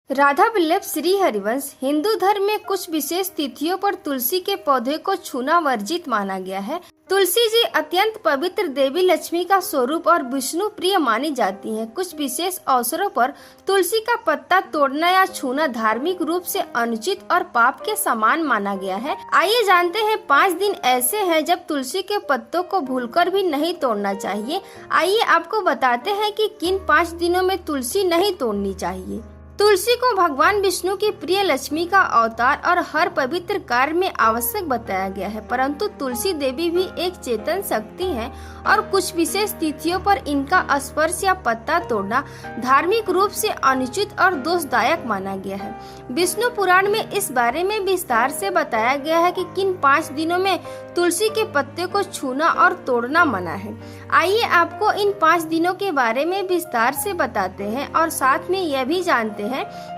राधा वल्लभ श्री हरिवंश हिंदू धर्म में कुछ विशेष तिथियों पर तुलसी के पौधे को छूना वर्जित माना गया है। तुलसी जी अत्यंत पवित्र देवी लक्ष्मी का स्वरूप और विष्णु प्रिय मानी जाती हैं। कुछ विशेष अवसरों पर तुलसी का पत्ता तोड़ना या छूना धार्मिक रूप से अनुचित और पाप के समान माना गया है। आइए जानते हैं 5 दिन ऐसे हैं जब तुलसी के पत्तों को भूलकर भी नहीं तोड़ना चाहिए। आइए आपको बताते हैं कि किन 5 दिनों में तुलसी नहीं तोड़नी चाहिए। तुलसी को भगवान विष्णु की प्रिय लक्ष्मी का अवतार और हर पवित्र कार्य में आवश्यक बताया गया है, परंतु तुलसी देवी भी एक चेतन शक्ति है और कुछ विशेष तिथियों पर इनका स्पर्श या पत्ता तोड़ना धार्मिक रूप से अनुचित और दोषदायक माना गया है। विष्णु पुराण में इस बारे में विस्तार से बताया गया है कि किन 5 दिनों में तुलसी के पत्ते को छूना और तोड़ना मना है। आइए आपको इन 5 दिनों के बारे में विस्तार से बताते हैं और साथ में यह भी जानते हैं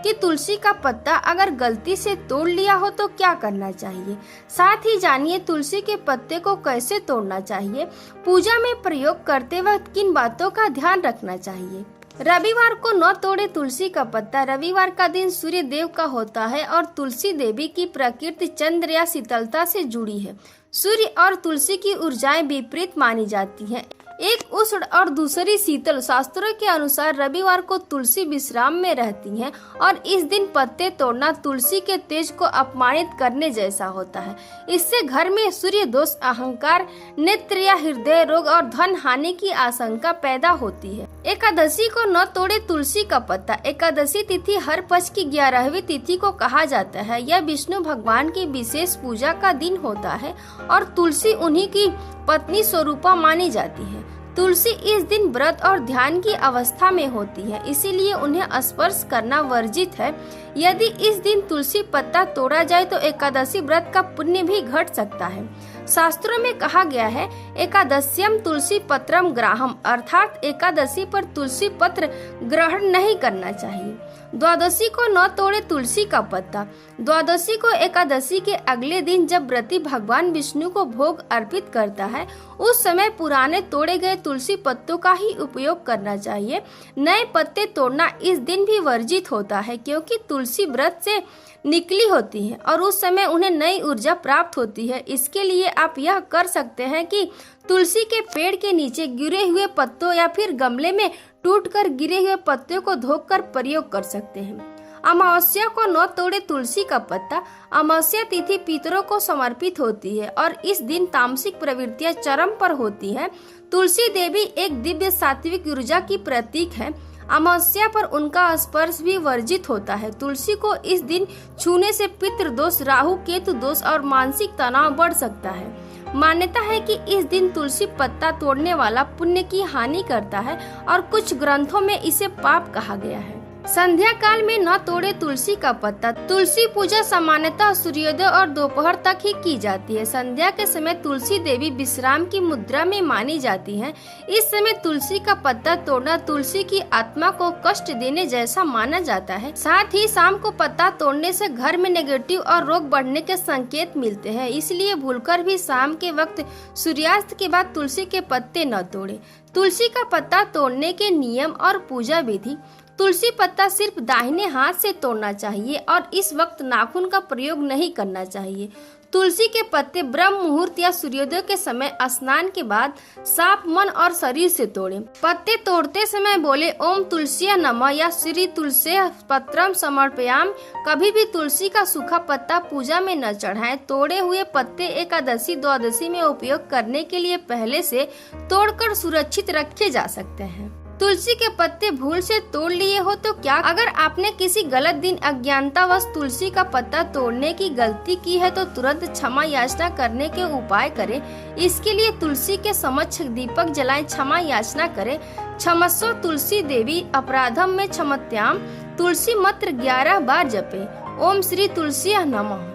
कि तुलसी का पत्ता अगर गलती से तोड़ लिया हो तो क्या करना चाहिए। साथ ही जानिए तुलसी के पत्ते को कैसे तोड़ना चाहिए। पूजा में प्रयोग करते वक्त किन बातों का ध्यान रखना चाहिए। रविवार को न तोड़े तुलसी का पत्ता। रविवार का दिन सूर्य देव का होता है और तुलसी देवी की प्रकृति चंद्र या शीतलता से जुड़ी है। सूर्य और तुलसी की ऊर्जाएं विपरीत मानी जाती हैं, एक उष्ण और दूसरी शीतल। शास्त्रों के अनुसार रविवार को तुलसी विश्राम में रहती हैं और इस दिन पत्ते तोड़ना तुलसी के तेज को अपमानित करने जैसा होता है। इससे घर में सूर्य दोष, अहंकार, नेत्र या हृदय रोग और धन हानि की आशंका पैदा होती है। एकादशी को न तोड़े तुलसी का पत्ता। एकादशी तिथि हर पक्ष की 11वीं तिथि को कहा जाता है। यह विष्णु भगवान की विशेष पूजा का दिन होता है और तुलसी उन्हीं की पत्नी स्वरूपा मानी जाती है। तुलसी इस दिन व्रत और ध्यान की अवस्था में होती है, इसीलिए उन्हें स्पर्श करना वर्जित है। यदि इस दिन तुलसी पत्ता तोड़ा जाए तो एकादशी व्रत का पुण्य भी घट सकता है। शास्त्रों में कहा गया है एकादश्यम तुलसी पत्रम ग्राहम, अर्थात एकादशी पर तुलसी पत्र ग्रहण नहीं करना चाहिए। द्वादशी को न तोड़े तुलसी का पत्ता। द्वादशी को एकादशी के अगले दिन जब व्रती भगवान विष्णु को भोग अर्पित करता है, उस समय पुराने तोड़े गए तुलसी पत्तों का ही उपयोग करना चाहिए। नए पत्ते तोड़ना इस दिन भी वर्जित होता है, क्योंकि तुलसी व्रत से निकली होती है और उस समय उन्हें नई ऊर्जा प्राप्त होती है। इसके लिए आप यह कर सकते हैं कि तुलसी के पेड़ के नीचे गिरे हुए पत्तों या फिर गमले में टूटकर गिरे हुए पत्तों को धोकर प्रयोग कर सकते हैं। अमावस्या को न तोड़े तुलसी का पत्ता। अमावस्या तिथि पितरों को समर्पित होती है और इस दिन तामसिक प्रवृत्तियां चरम पर होती है। तुलसी देवी एक दिव्य सात्विक ऊर्जा की प्रतीक है। अमावस्या पर उनका स्पर्श भी वर्जित होता है। तुलसी को इस दिन छूने से पितृ दोष, राहु केतु दोष और मानसिक तनाव बढ़ सकता है। मान्यता है कि इस दिन तुलसी पत्ता तोड़ने वाला पुण्य की हानि करता है और कुछ ग्रंथों में इसे पाप कहा गया है। संध्या काल में न तोड़े तुलसी का पत्ता। तुलसी पूजा सामान्यतः सूर्योदय और दोपहर तक ही की जाती है। संध्या के समय तुलसी देवी विश्राम की मुद्रा में मानी जाती हैं। इस समय तुलसी का पत्ता तोड़ना तुलसी की आत्मा को कष्ट देने जैसा माना जाता है। साथ ही शाम को पत्ता तोड़ने से घर में नेगेटिव और रोग बढ़ने के संकेत मिलते हैं, इसलिए भूलकर भी शाम के वक्त सूर्यास्त के बाद तुलसी के पत्ते न तोड़े। तुलसी का पत्ता तोड़ने के नियम और पूजा विधि। तुलसी पत्ता सिर्फ दाहिने हाथ से तोड़ना चाहिए और इस वक्त नाखून का प्रयोग नहीं करना चाहिए। तुलसी के पत्ते ब्रह्म मुहूर्त या सूर्योदय के समय स्नान के बाद साफ मन और शरीर से तोड़ें। पत्ते तोड़ते समय बोले ओम तुलसी नमः या श्री तुलसी पत्रम समर्पयाम। कभी भी तुलसी का सूखा पत्ता पूजा में न चढ़ाएं। तोड़े हुए पत्ते एकादशी द्वादशी में उपयोग करने के लिए पहले से तोड़कर सुरक्षित रखे जा सकते हैं। तुलसी के पत्ते भूल से तोड़ लिए हो तो क्या। अगर आपने किसी गलत दिन अज्ञानतावश तुलसी का पत्ता तोड़ने की गलती की है तो तुरंत क्षमा याचना करने के उपाय करें। इसके लिए तुलसी के समक्ष दीपक जलाएं, क्षमा याचना करें। क्षमस्व तुलसी देवी अपराधम में क्षमत्याम। तुलसी मंत्र 11 बार जपे। ओम श्री तुलसी नमः।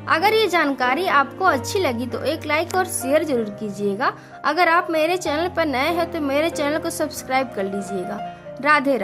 अगर ये जानकारी आपको अच्छी लगी तो एक लाइक और शेयर जरूर कीजिएगा। अगर आप मेरे चैनल पर नए हैं तो मेरे चैनल को सब्सक्राइब कर लीजिएगा। राधे राधे।